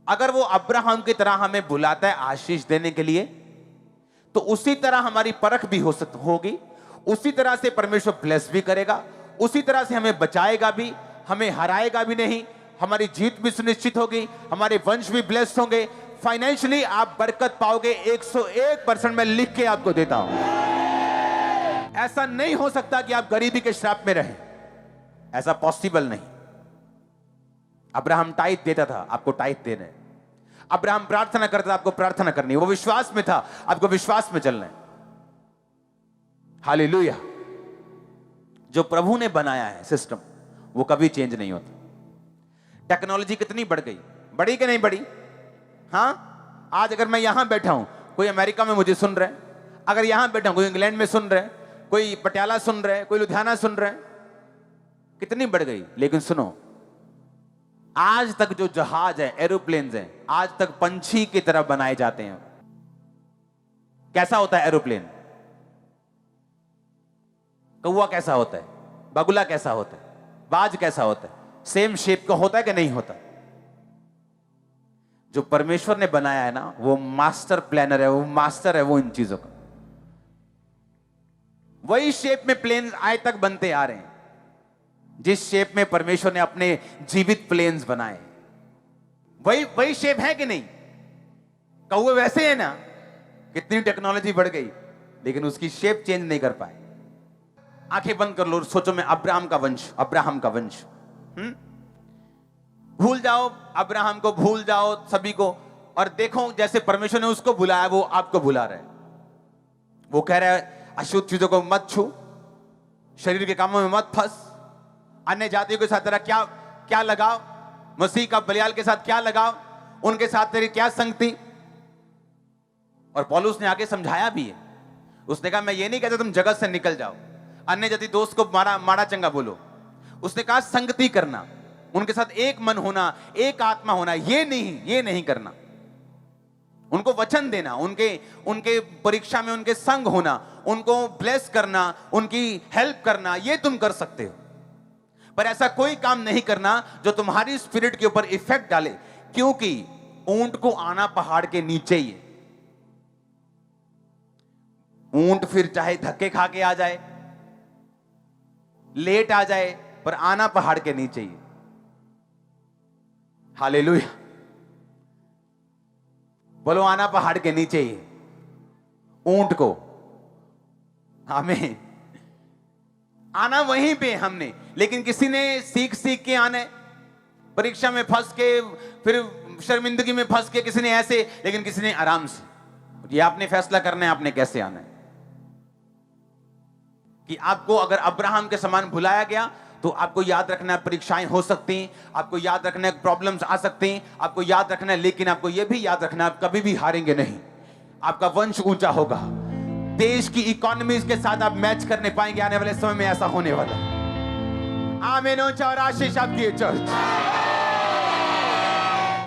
Speaker 1: अगर वो अब्राहम की तरह हमें बुलाता है आशीष देने के लिए, तो उसी तरह हमारी परख भी होगी, उसी तरह से परमेश्वर ब्लेस भी करेगा, उसी तरह से हमें बचाएगा भी, हमें हराएगा भी नहीं, हमारी जीत भी सुनिश्चित होगी, हमारे वंश भी ब्लेस्ड होंगे। फाइनेंशियली आप बरकत पाओगे 101%। मैं लिख के आपको देता हूं। ऐसा नहीं हो सकता कि आप गरीबी के श्राप में रहें, ऐसा पॉसिबल नहीं। अब्राहम टाइट देता था, आपको टाइट देना है। अब्राहम प्रार्थना करता था, आपको प्रार्थना करनी है। वो विश्वास में था, आपको विश्वास में चलना है। हालेलुया। जो प्रभु ने बनाया है सिस्टम, वो कभी चेंज नहीं होता। टेक्नोलॉजी कितनी बढ़ गई, बढ़ी कि नहीं बढ़ी? हाँ, आज अगर मैं यहां बैठा हूं, कोई अमेरिका में मुझे सुन रहा है, अगर यहां बैठा हूं, कोई इंग्लैंड में सुन रहा है, कोई पटियाला सुन रहा है, कोई लुधियाना सुन रहा है, कितनी बढ़ गई। लेकिन सुनो, आज तक जो जहाज है, एरोप्लेन्स हैं, आज तक पंछी की तरह बनाए जाते हैं। कैसा होता है एरोप्लेन? कौवा कैसा होता है? बगुला कैसा होता है? बाज कैसा होता है? सेम शेप का होता है कि नहीं होता? जो परमेश्वर ने बनाया है ना, वो मास्टर प्लानर है, वो मास्टर है वो इन चीजों का। वही शेप में प्लेन आज तक बनते आ रहे हैं, जिस शेप में परमेश्वर ने अपने जीवित प्लेन्स बनाए। वही शेप है कि नहीं? कौवे वैसे है ना। कितनी टेक्नोलॉजी बढ़ गई, लेकिन उसकी शेप चेंज नहीं कर पाए। आंखें बंद कर लो, सोचो मैं अब्राहम का वंश, अब्राहम का वंश। भूल जाओ अब्राहम को, भूल जाओ सभी को, और देखो जैसे परमेश्वर ने उसको बुलाया, वो आपको बुला रहा है। वो कह रहा है अशुद्ध चीजों को मत छू, शरीर के कामों में मत फंस, अन्य जातियों के साथ तेरा क्या लगाव, मसीह का बलियाल के साथ क्या लगाव, उनके साथ तेरी क्या संगति। और पौलुस ने आगे समझाया भी है। उसने कहा मैं ये नहीं कहता तुम जगत से निकल जाओ, अन्य जाति दोस्त को माड़ा चंगा बोलो। उसने कहा संगति करना, उनके साथ एक मन होना, एक आत्मा होना, ये नहीं करना। उनको वचन देना, उनके परीक्षा में उनके संग होना, उनको ब्लेस करना, उनकी हेल्प करना, ये तुम कर सकते हो। पर ऐसा कोई काम नहीं करना जो तुम्हारी स्पिरिट के ऊपर इफेक्ट डाले, क्योंकि ऊंट को आना पहाड़ के नीचे ही है। ऊंट फिर चाहे धक्के खा के आ जाए, लेट आ जाए, पर आना पहाड़ के नीचे ही है। हालेलुया। बोलो आना पहाड़ के नीचे ही है ऊंट को। हमें आना वहीं पे हमने, लेकिन किसी ने सीख के आने, परीक्षा में फंस के, फिर शर्मिंदगी में फंस के, किसी ने ऐसे, लेकिन किसी ने आराम से। ये आपने फैसला करना है आपने कैसे आना है। कि आपको अगर अब्राहम के समान बुलाया गया, तो आपको याद रखना है परीक्षाएं हो सकती हैं, आपको याद रखना है प्रॉब्लम्स आ सकती हैं, आपको याद रखना है, लेकिन आपको यह भी याद रखना है आप कभी भी हारेंगे नहीं। आपका वंश ऊंचा होगा, देश की इकोनॉमी के साथ आप मैच करने पाएंगे। आने वाले समय में ऐसा होने वाला है। आमीन। ऊंचा और आशीष आपकी चर्च।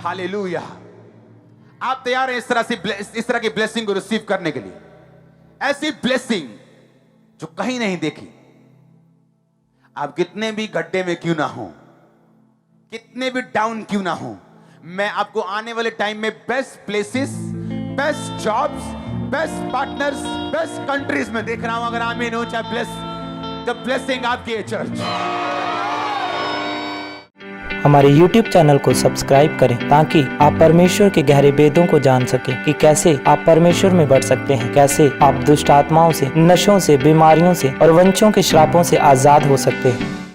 Speaker 1: हालेलुया। आप तैयार हैं इस तरह की ब्लेसिंग को रिसीव करने के लिए? ऐसी ब्लेसिंग जो कहीं नहीं देखी। आप कितने भी गड्ढे में क्यों ना हो, कितने भी डाउन क्यों ना हो, मैं आपको आने वाले टाइम में best places, best jobs, best partners, best countries में देख रहा हूं। अगर आमीन हो, चाहे ब्लेस द ब्लेसिंग आपकी है चर्च।
Speaker 2: हमारे YouTube चैनल को सब्सक्राइब करें ताकि आप परमेश्वर के गहरे वेदों को जान सकें कि कैसे आप परमेश्वर में बढ़ सकते हैं, कैसे आप दुष्ट आत्माओं से, नशों से, बीमारियों से और वंशों के श्रापों से आजाद हो सकते हैं।